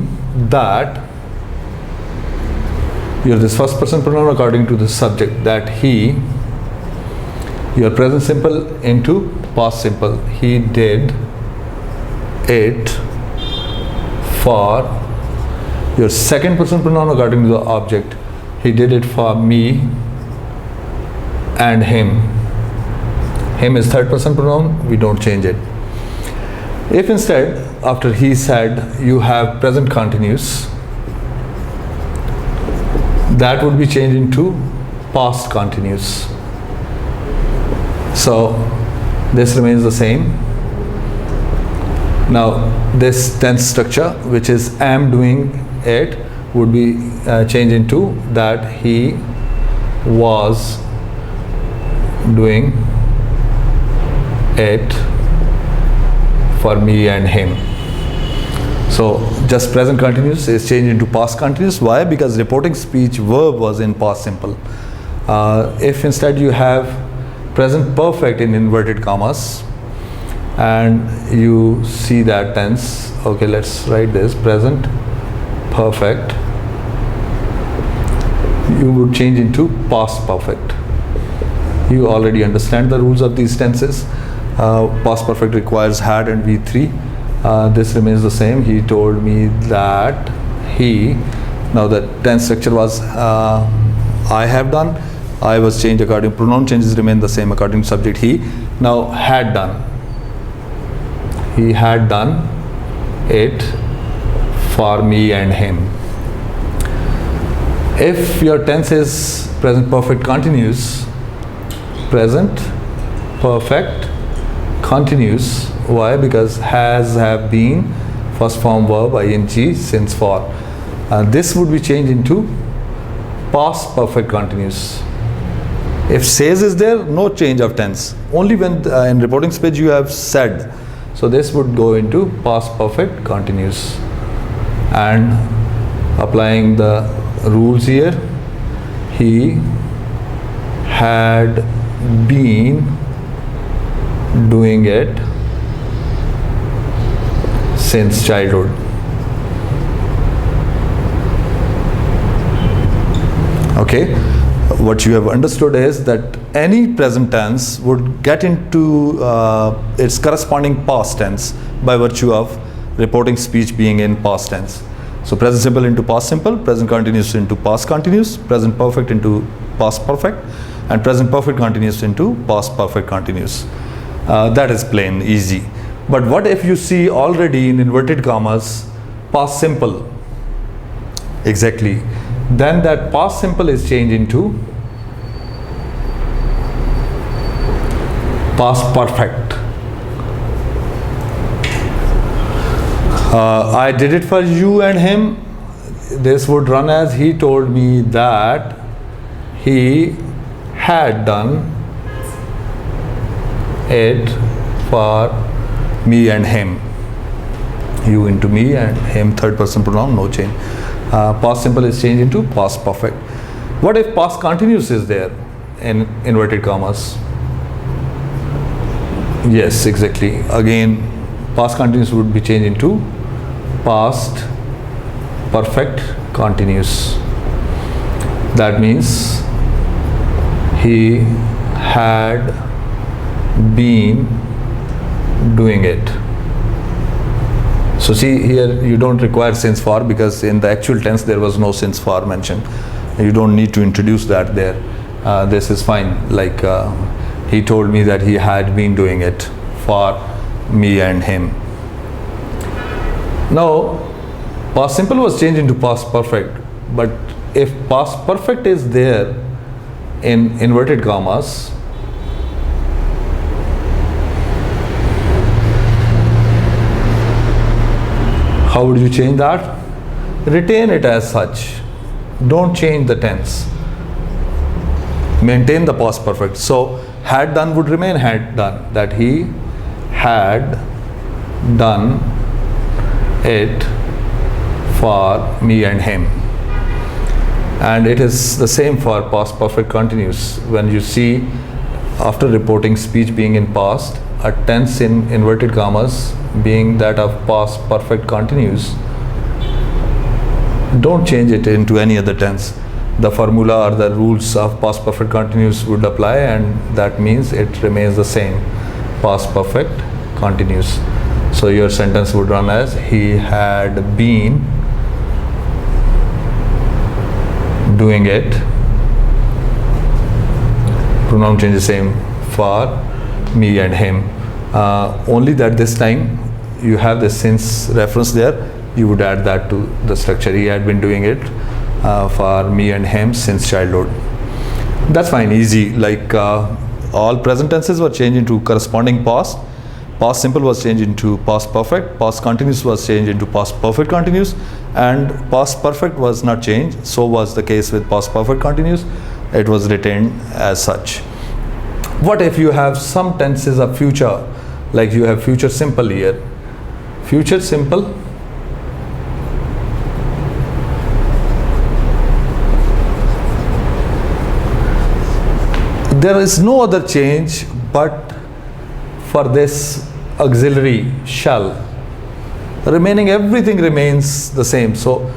[SPEAKER 1] that, you're this first person pronoun according to the subject, that he, your present simple into past simple, he did it for, your second person pronoun according to the object, he did it for me and him. Him is third person pronoun, we don't change it. If instead, after he said, you have present continuous, that would be changed into past continuous. So this remains the same. Now this tense structure, which is am doing it, would be changed into that he was doing it for me and him. So just present continuous is changed into past continuous. Why? Because reporting speech verb was in past simple. If instead you have present perfect in inverted commas, and you see that tense, okay, let's write this, present perfect, you would change into past perfect. You already understand the rules of these tenses. Past perfect requires had and V3. This remains the same. He told me that he, Now the tense structure was I have done, I was changed according, pronoun changes remain the same according to subject he. Now had done, he had done it for me and him. If your tense is present perfect continuous, present perfect continuous, why? Because has, have, been, first form verb, ing, since, for. This would be changed into past perfect continuous. If says is there, no change of tense. Only when in reporting speech you have said. So this would go into past perfect continuous. And applying the rules here, he had been doing it since childhood. Okay, what you have understood is that any present tense would get into its corresponding past tense by virtue of reporting speech being in past tense. So present simple into past simple, present continuous into past continuous, present perfect into past perfect, and present perfect continuous into past perfect continuous. That is plain, easy. But what if you see already in inverted commas past simple? Exactly. Then that past simple is changed into past perfect. I did it for you and him. This would run as he told me that he had done it for me and him. You into me and him, third person pronoun, no change. Past simple is changed into past perfect. What if past continuous is there in inverted commas? Yes, exactly. Again, past continuous would be changed into past perfect continuous. That means he had been doing it. So see here, you don't require since, for, because in the actual tense there was no since, for mentioned. You don't need to introduce that there. This is fine. Like he told me that he had been doing it for me and him. Now past simple was changed into past perfect, but if past perfect is there in inverted commas, how would you change that? Retain it as such. Don't change the tense. Maintain the past perfect. So had done would remain had done, that he had done it for me and him. And it is the same for past perfect continuous. When you see after reporting speech being in past, a tense in inverted commas being that of past perfect continuous, don't change it into any other tense. The formula or the rules of past perfect continuous would apply, and that means it remains the same, past perfect continuous. So your sentence would run as he had been doing it. Pronoun change is same for me and him. Only that this time you have the since reference there, you would add that to the structure. He had been doing it for me and him since childhood. That's fine, easy. Like all present tenses were changed into corresponding past. Past simple was changed into past perfect. Past continuous was changed into past perfect continuous, and past perfect was not changed. So was the case with past perfect continuous. It was retained as such. What if you have some tenses of future, like you have future simple here? Future simple, there is no other change but for this auxiliary shall. Remaining everything remains the same. So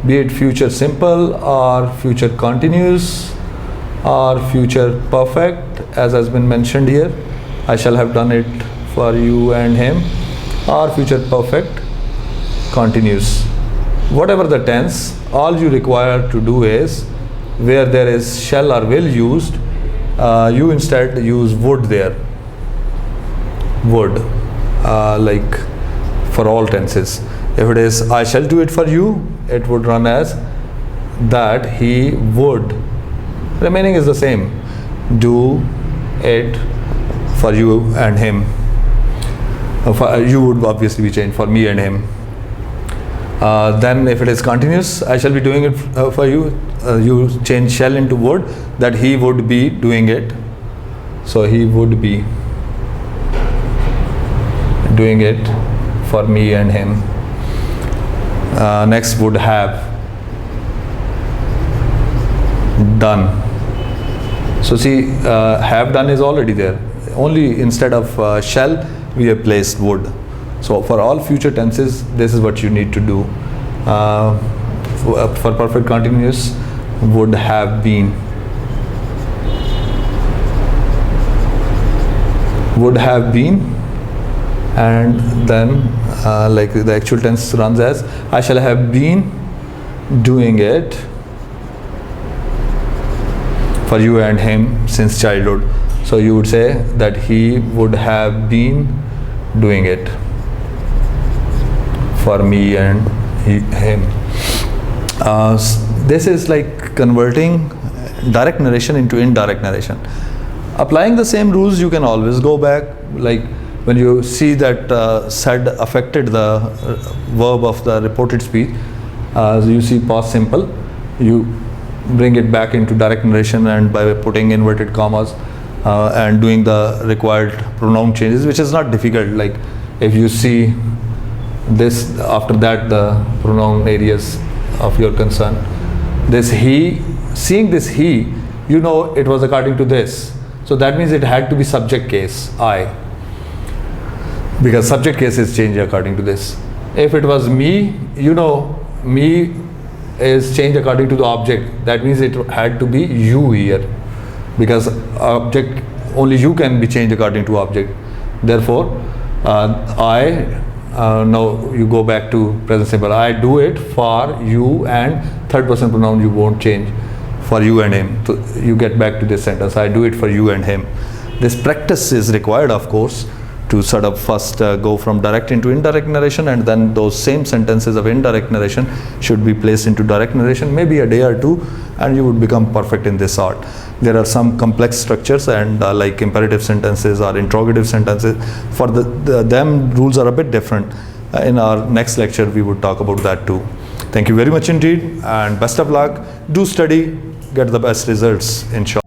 [SPEAKER 1] be it future simple or future continuous or future perfect, as has been mentioned here, I shall have done it for you and him, or future perfect continuous. Whatever the tense, all you require to do is, where there is shall or will used, you instead use would there. Would, like for all tenses. If it is I shall do it for you, it would run as that he would. Remaining is the same. Do it for you and him. You would obviously be changed for me and him. Then if it is continuous, I shall be doing it for you, you change shall into would, that he would be doing it. So he would be doing it for me and him. Next, would have done. So see, have done is already there. Only instead of shall, we have placed would. So for all future tenses, this is what you need to do. For perfect continuous, would have been. Would have been, and then like the actual tense runs as I shall have been doing it for you and him since childhood. So you would say that he would have been doing it for me and him. This is like converting direct narration into indirect narration. Applying the same rules, you can always go back. Like when you see that said affected the verb of the reported speech, you see past simple, you bring it back into direct narration, and by putting inverted commas and doing the required pronoun changes, which is not difficult. Like if you see this, after that the pronoun areas of your concern, this he, seeing this he, you know it was according to this, so that means it had to be subject case I, because subject case is changed according to this. If it was me, you know me is changed according to the object, that means it had to be you here, because object, only you can be changed according to object. Therefore I, now you go back to present simple, I do it for you, and third person pronoun you won't change, for you and him. So you get back to this sentence, I do it for you and him. This practice is required, of course, to sort of first go from direct into indirect narration, and then those same sentences of indirect narration should be placed into direct narration, maybe a day or two, and you would become perfect in this art. There are some complex structures, and like imperative sentences or interrogative sentences, for them rules are a bit different. In our next lecture we would talk about that too. Thank you very much indeed, and best of luck. Do study, get the best results, inshallah.